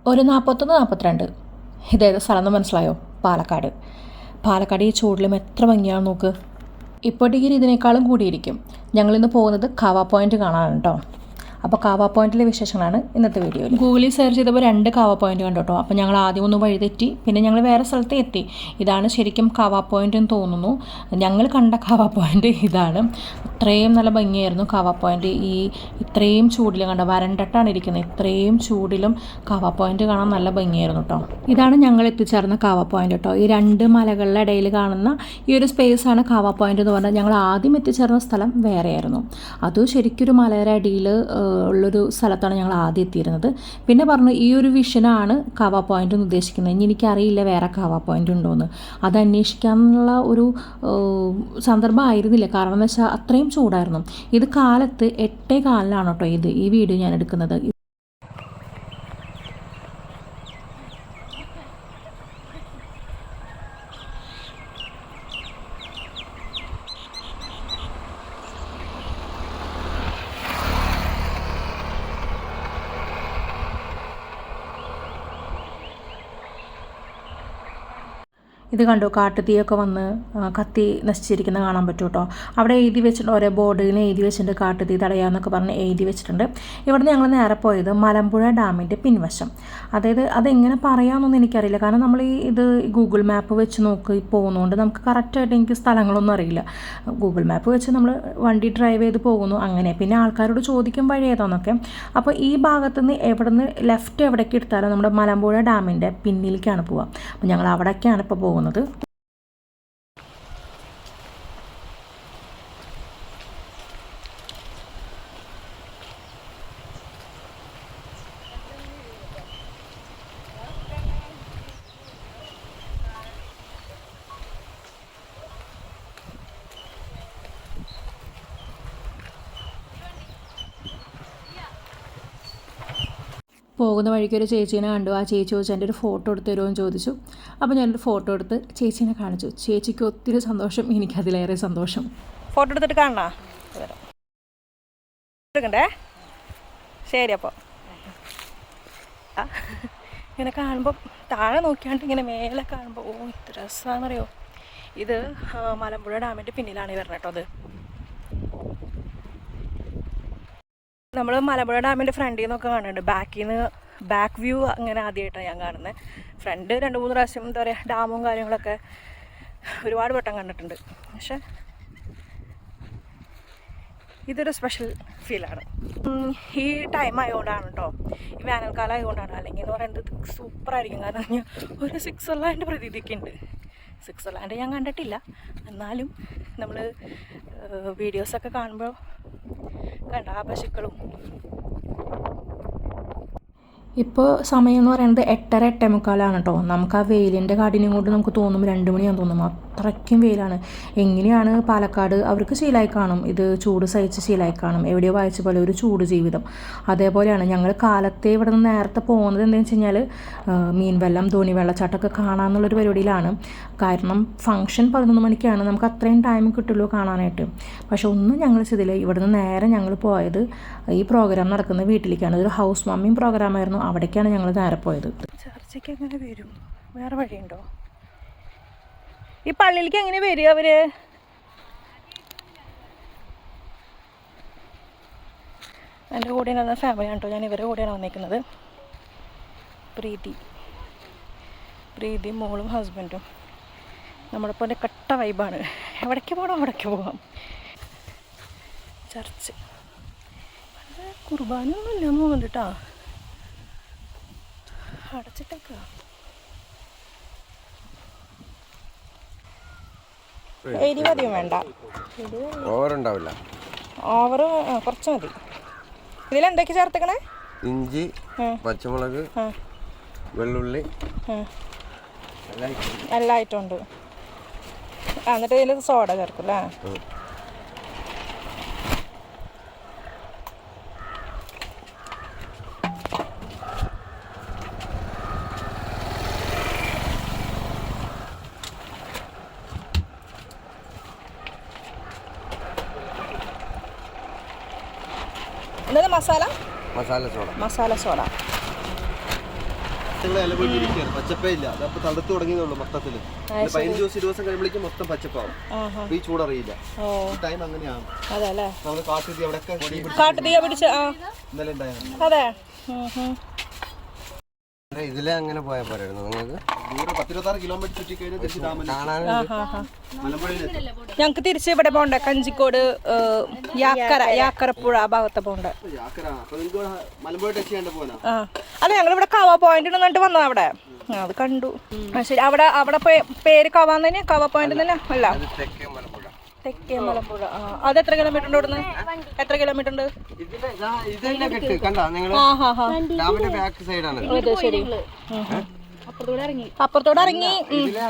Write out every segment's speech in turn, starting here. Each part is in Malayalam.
ഒരു 41-42. ഇതേത് സ്ഥലം എന്ന് മനസ്സിലായോ? പാലക്കാട്. പാലക്കാട് ഈ ചൂടിലും എത്ര ഭംഗിയാണ് നോക്ക്. ഇപ്പോൾ ഡിഗ്രി ഇതിനേക്കാളും കൂടിയിരിക്കും. ഞങ്ങളിന്ന് പോകുന്നത് കാവ പോയിൻ്റ് കാണാനാണ് കേട്ടോ. അപ്പോൾ കാവ പോയിൻറ്റിലെ വിശേഷങ്ങളാണ് ഇന്നത്തെ വീഡിയോയിൽ. ഗൂഗിളിൽ സെർച്ച് ചെയ്തപ്പോൾ 2 കാവ പോയിൻ്റ് കണ്ടു കേട്ടോ. അപ്പോൾ ഞങ്ങൾ ആദ്യം ഒന്ന് വഴിതെറ്റി, പിന്നെ ഞങ്ങൾ വേറെ സ്ഥലത്ത് എത്തി. ഇതാണ് ശരിക്കും കാവ പോയിൻ്റ് എന്ന് തോന്നുന്നു. ഞങ്ങൾ കണ്ട കാവ പോയിൻ്റ് ഇതാണ്. ഇത്രയും നല്ല ഭംഗിയായിരുന്നു കാവ പോയിൻ്റ്. ഇത്രയും ചൂടിലും കണ്ട വരണ്ടിട്ടാണ് ഇരിക്കുന്നത്. ഇത്രയും ചൂടിലും കാവ പോയിൻ്റ് കാണാൻ നല്ല ഭംഗിയായിരുന്നു കേട്ടോ. ഇതാണ് ഞങ്ങൾ എത്തിച്ചേർന്ന കാവ പോയിൻ്റ് കേട്ടോ. ഈ 2 മലകളുടെ ഇടയിൽ കാണുന്ന ഈ ഒരു സ്പേസാണ് കാവ പോയിൻ്റ് എന്ന് പറഞ്ഞാൽ. ഞങ്ങൾ ആദ്യം എത്തിച്ചേർന്ന സ്ഥലം വേറെയായിരുന്നു. അത് ശരിക്കൊരു മലയുടെ അടിയിൽ ഉള്ളൊരു സ്ഥലത്താണ് ഞങ്ങൾ ആദ്യം എത്തിയിരുന്നത്. പിന്നെ പറഞ്ഞു ഈ ഒരു വിഷനാണ് കാവ പോയിൻ്റ് എന്ന് ഉദ്ദേശിക്കുന്നത്. ഇനി എനിക്കറിയില്ല വേറെ കാവ പോയിൻ്റ് ഉണ്ടോയെന്ന്. അത് അന്വേഷിക്കാനുള്ള ഒരു സന്ദർഭം ആയിരുന്നില്ല. കാരണം എന്ന് വെച്ചാൽ അത്രയും ചൂടായിരുന്നു. ഇത് കാലത്ത് 8:15 കേട്ടോ ഈ വീഡിയോ ഞാൻ എടുക്കുന്നത്. ഇത് കണ്ടു, കാട്ടുതീയൊക്കെ വന്ന് കത്തി നശിച്ചിരിക്കുന്നത് കാണാൻ പറ്റും കേട്ടോ. അവിടെ എഴുതി വെച്ചിട്ടുണ്ട്, ഓരോ ബോർഡിന് എഴുതി വെച്ചിട്ടുണ്ട് കാട്ടുതീ തടയാന്നൊക്കെ പറഞ്ഞ് എഴുതി വെച്ചിട്ടുണ്ട്. ഇവിടെ ഞങ്ങൾ നേരെ പോയത് മലമ്പുഴ ഡാമിൻ്റെ പിൻവശം. അതായത് അതെങ്ങനെ പറയാമെന്നൊന്നും എനിക്കറിയില്ല. കാരണം നമ്മൾ ഇത് ഗൂഗിൾ മാപ്പ് വെച്ച് നോക്കി പോകുന്നതുകൊണ്ട് നമുക്ക് കറക്റ്റായിട്ട് എനിക്ക് സ്ഥലങ്ങളൊന്നും അറിയില്ല. ഗൂഗിൾ മാപ്പ് വെച്ച് നമ്മൾ വണ്ടി ഡ്രൈവ് ചെയ്ത് പോകുന്നു അങ്ങനെ. പിന്നെ ആൾക്കാരോട് ചോദിക്കും വഴി ഏതാന്നൊക്കെ. അപ്പോൾ ഈ ഭാഗത്തുനിന്ന് എവിടുന്ന് ലെഫ്റ്റ് എവിടേക്ക് എടുത്താലും നമ്മുടെ മലമ്പുഴ ഡാമിൻ്റെ പിന്നിലേക്കാണ് പോവുക. അപ്പോൾ ഞങ്ങൾ അവിടേക്കാണ് ഇപ്പോൾ പോകുന്നത്. പോകുന്ന വഴിക്ക് ഒരു ചേച്ചീനെ കണ്ടു. ആ ചേച്ചി ചോദിച്ചു എൻ്റെ ഒരു ഫോട്ടോ എടുത്ത് തരുമോ എന്ന് ചോദിച്ചു. അപ്പോൾ ഞാനൊരു ഫോട്ടോ എടുത്ത് ചേച്ചീനെ കാണിച്ചു. ചേച്ചിക്ക് ഒത്തിരി സന്തോഷം, എനിക്കതിലേറെ സന്തോഷം. ഫോട്ടോ എടുത്തിട്ട് കാണണോ? എടുക്കണ്ടേ? ശരി. അപ്പോൾ ഇങ്ങനെ കാണുമ്പോൾ താഴെ നോക്കിയാണ്ട് ഇങ്ങനെ മേലെ കാണുമ്പോൾ ഇത്ര രസമാണെന്നറിയോ. ഇത് മലമ്പുഴ ഡാമിൻ്റെ പിന്നിലാണ് വരുന്നത് കേട്ടോ. അത് നമ്മൾ മലമ്പുഴ ഡാമിൻ്റെ ഫ്രണ്ടിൽ നിന്നൊക്കെ കാണുന്നുണ്ട്. ബാക്കിൽ നിന്ന് ബാക്ക് വ്യൂ അങ്ങനെ ആദ്യമായിട്ടാണ് ഞാൻ കാണുന്നത്. ഫ്രണ്ട് 2-3 പ്രാവശ്യം എന്താ പറയുക ഡാമും കാര്യങ്ങളൊക്കെ ഒരുപാട് വട്ടം കണ്ടിട്ടുണ്ട്. പക്ഷെ ഇതൊരു സ്പെഷ്യൽ ഫീലാണ്. ഈ ടൈം ആയതുകൊണ്ടാണ് കേട്ടോ, ഈ വേനൽക്കാലം ആയതുകൊണ്ടാണ്. അല്ലെങ്കിൽ എന്ന് പറയുന്നത് സൂപ്പറായിരിക്കും. കാരണം ഞാൻ ഒരു സ്വിറ്റ്സർലാൻഡ് പ്രതീതിയൊക്കെ ഉണ്ട്. സ്വിറ്റ്സർലാൻഡ് ഞാൻ കണ്ടിട്ടില്ല, എന്നാലും നമ്മൾ വീഡിയോസൊക്കെ കാണുമ്പോൾ കണ്ട ആ പശുക്കളും. ഇപ്പോൾ സമയം എന്ന് പറയുന്നത് 8:30-8:45 കേട്ടോ. നമുക്ക് ആ വെയിലിൻ്റെ കാഠിന്യം കൊണ്ട് നമുക്ക് തോന്നും 2 മണിയാണെന്ന് തോന്നും. അത്രയ്ക്കും വെയിലാണ്. എങ്ങനെയാണ് പാലക്കാട് അവർക്ക് ശീലമായി കാണും, ഇത് ചൂട് സഹിച്ച് ശീലമായി കാണും. എവിടെയോ വായിച്ച പോലെ ഒരു ചൂട് ജീവിതം. അതേപോലെയാണ് ഞങ്ങൾ കാലത്തെ ഇവിടെ നിന്ന് നേരത്തെ പോകുന്നത്. എന്താണെന്ന് വെച്ച് കഴിഞ്ഞാൽ മീൻവെള്ളം, ധോണി വെള്ളച്ചാട്ടമൊക്കെ കാണാമെന്നുള്ളൊരു പരിപാടിയിലാണ്. കാരണം ഫംഗ്ഷൻ 11 മണിക്കാണ്. നമുക്ക് അത്രയും ടൈം കിട്ടുള്ളൂ കാണാനായിട്ട്. പക്ഷെ ഒന്നും ഞങ്ങൾ ചെയ്തില്ല. ഇവിടെ നിന്ന് നേരെ ഞങ്ങൾ പോയത് ഈ പ്രോഗ്രാം നടക്കുന്ന വീട്ടിലേക്കാണ്. ഇതൊരു ഹൗസ് വാമിങ് പ്രോഗ്രാമായിരുന്നു. അവിടേക്കാണ് ഞങ്ങൾ നേരെ പോയത്. ചർച്ചയ്ക്ക് എങ്ങനെ വരും? വേറെ വഴിയുണ്ടോ? ഈ പള്ളിയിലേക്ക് എങ്ങനെ വരിക അവര്? എൻ്റെ കൂടെ വന്ന ഫാമിലി ആണ് കേട്ടോ. ഞാൻ ഇവരുടെ കൂടെയാണ് വന്നേക്കുന്നത്. പ്രീതി മോളും ഹസ്ബൻഡും. നമ്മുടെ പോലെ കട്ട വൈബാണ്. എവിടേക്ക് പോകണം അവിടേക്ക് പോകാം. ചർച്ച് കുർബാനൊന്നും ഇല്ലെന്ന് തോന്നുന്നുണ്ട് കേട്ടോ. അടച്ചിട്ടേക്ക. അധികം വേണ്ട, ഓവറുണ്ടാവില്ല. ഓവർ കുറച്ച് മതി. ഇതിലെന്തൊക്കെ ചേർത്തേക്കണേ? ഇഞ്ചി, പച്ചമുളക്, വെള്ളുള്ളി എല്ലാ ഐറ്റം ഉണ്ട്. എന്നിട്ട് ഇതിൽ സോഡ ചേർക്കും അല്ലേ? എന്നത് മസാല മസാല സോഡ. മസാല സോഡ. ഇല പോയിരിക്കുകയാണ്, പച്ചപ്പേ ഇല്ല. അതപ്പോൾ തണുത്ത് തുടങ്ങിയതുള്ളൂ മൊത്തത്തില്. 15-20 ദിവസം കഴിയുമ്പോഴേക്കും മൊത്തം പച്ചപ്പാവും. ഈ ചൂടറിയില്ല. ടൈം അങ്ങനെയാണ്. നമ്മള് കാട്ടുതീ അവിടെയൊക്കെ ഇന്നലെ ഉണ്ടായിരുന്നു. അതെ. ഇതിലെ അങ്ങനെ പോയാൽ പോരായിരുന്നു നിങ്ങൾക്ക്? 10-26 കിലോമീറ്റർ ചുറ്റിക്കഴിഞ്ഞാൽ തിരിച്ച് ഞങ്ങക്ക് തിരിച്ച് ഇവിടെ പോണ്ട, കഞ്ചിക്കോട് യാക്കരപ്പുഴ ആ ഭാഗത്ത് പോണ്ട. മലമ്പുഴ ടച്ച് ചെയ്യാണ്ട് പോകാനാ? അല്ല, ഞങ്ങളിവിടെ കവ പോയിന്റ് എന്നിട്ട് വന്നതാ. അവിടെ അത് കണ്ടു. ശരി, അവിടെ പേര് കവാന്ന് തന്നെ, കവ പോയിന്റ് തന്നെ അല്ല? തെക്കേ മലമ്പുഴ. അത് എത്ര കിലോമീറ്റർ ഉണ്ട് ഇവിടുന്ന്? എത്ര കിലോമീറ്റർ ഉണ്ട്? ശരി, അപ്പുറത്തോടെ ഇറങ്ങി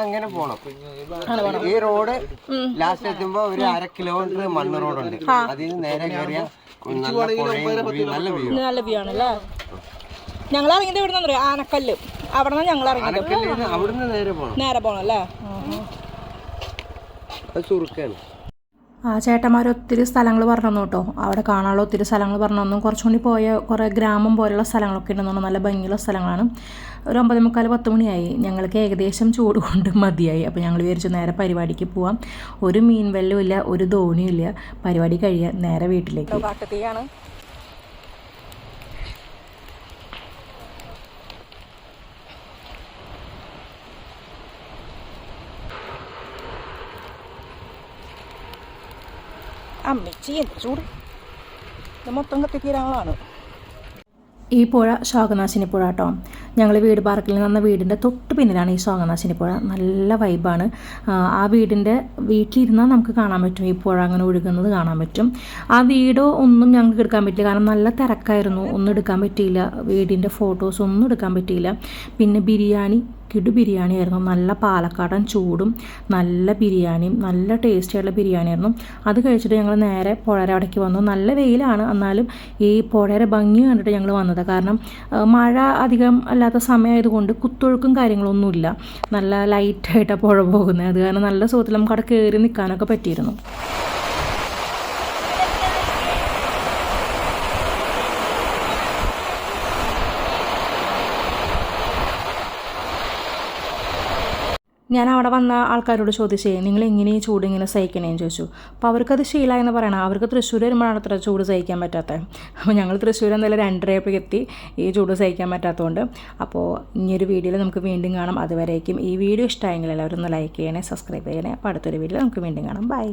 അങ്ങനെ പോണം. ഈ റോഡ് ലാസ്റ്റ് എത്തുമ്പോ ഒരു 1/2 കിലോമീറ്റർ മണ്ണ് റോഡുണ്ട്. അതിൽ നേരെ കയറിയ നല്ല വ്യൂ ആണല്ലേ. ഞങ്ങൾ ഇറങ്ങിയത് ഇവിടെ നിന്ന് ആനക്കല്ല്. അവിടെ നിന്ന് ഞങ്ങൾ ഇറങ്ങിയത്. അവിടുന്ന് നേരെ പോണം അല്ലേ? സുറുക്കാണ്. ആ ചേട്ടന്മാർ ഒത്തിരി സ്ഥലങ്ങൾ പറഞ്ഞു തന്നു കേട്ടോ. അവിടെ കാണാനുള്ള ഒത്തിരി സ്ഥലങ്ങൾ പറഞ്ഞു തന്നു. കുറച്ചുകൂടി പോയ കുറേ ഗ്രാമം പോലെയുള്ള സ്ഥലങ്ങളൊക്കെ ഉണ്ടെന്നു. നല്ല ഭംഗിയുള്ള സ്ഥലങ്ങളാണ്. ഒരു 9:45-10 മണിയായി. ഞങ്ങൾക്ക് ഏകദേശം ചൂട് കൊണ്ട് മതിയായി. അപ്പോൾ ഞങ്ങൾ വിചാരിച്ചു നേരെ പരിപാടിക്ക് പോവാം. ഒരു മീൻ വെല്ലവും ഇല്ല, ഒരു ധോണിയും ഇല്ല. പരിപാടി കഴിയാൻ നേരെ വീട്ടിലേക്ക്. കാട്ടുതീയാണ്. അമ്മച്ചി എന്ത് ചൂട്! ഇത് മൊത്തം കത്തിത്തീരാങ്ങളാണ്. ഈ പുഴ ശോകനാശിനി പുഴ കേട്ടോ. ഞങ്ങൾ വീട് പാർക്കിൽ നിന്ന വീടിൻ്റെ തൊട്ട് പിന്നിലാണ് ഈ ശോകനാശിനി പുഴ. നല്ല വൈബാണ്. ആ വീട്ടിലിരുന്നാൽ നമുക്ക് കാണാൻ പറ്റും, ഈ പുഴ അങ്ങനെ ഒഴുകുന്നത് കാണാൻ പറ്റും. ആ വീടോ ഒന്നും ഞങ്ങൾക്ക് എടുക്കാൻ പറ്റില്ല, കാരണം നല്ല തിരക്കായിരുന്നു. ഒന്നും എടുക്കാൻ പറ്റിയില്ല. വീടിൻ്റെ ഫോട്ടോസ് ഒന്നും എടുക്കാൻ പറ്റിയില്ല. പിന്നെ കിടു ബിരിയാണി ആയിരുന്നു. നല്ല പാലക്കാടൻ ചൂടും നല്ല ബിരിയാണിയും, നല്ല ടേസ്റ്റിയായിട്ടുള്ള ബിരിയാണി ആയിരുന്നു. അത് കഴിച്ചിട്ട് ഞങ്ങൾ നേരെ പുഴയുടെ അവിടേക്ക് വന്നു. നല്ല വെയിലാണ്, എന്നാലും ഈ പുഴയുടെ ഭംഗി കണ്ടിട്ട് ഞങ്ങൾ വന്നത്. കാരണം മഴ അധികം അല്ലാത്ത സമയമായതുകൊണ്ട് കുത്തൊഴുക്കും കാര്യങ്ങളൊന്നുമില്ല. നല്ല ലൈറ്റായിട്ടാണ് പുഴ പോകുന്നത്. അത് കാരണം നല്ല സുഖത്തിൽ നമുക്ക് അവിടെ കയറി നിൽക്കാനൊക്കെ പറ്റിയിരുന്നു. ഞാൻ അവിടെ വന്ന ആൾക്കാരോട് ചോദിച്ചേ, നിങ്ങൾ എങ്ങനെ ഈ ചൂട് ഇങ്ങനെ സഹിക്കണേന്ന് ചോദിച്ചു. അപ്പോൾ അവർക്കത് ശീലമായെന്ന് പറയണം. അവർക്ക് തൃശ്ശൂർ വരുമ്പോഴാണ് അത്ര ചൂട് സഹിക്കാൻ പറ്റാത്തത്. അപ്പോൾ ഞങ്ങൾ തൃശ്ശൂർ എന്തായാലും 2:30 എത്തി ഈ ചൂട് സഹിക്കാൻ പറ്റാത്തതുകൊണ്ട്. അപ്പോൾ ഇനിയൊരു വീഡിയോയിൽ നമുക്ക് വീണ്ടും കാണാം. അതുവരേക്കും ഈ വീഡിയോ ഇഷ്ടമായെങ്കിൽ എല്ലാവരും ഒന്ന് ലൈക്ക് ചെയ്യണേ, സബ്സ്ക്രൈബ് ചെയ്യണേ. അപ്പോൾ അടുത്തൊരു വീഡിയോയിൽ നമുക്ക് വീണ്ടും കാണാം. ബൈ.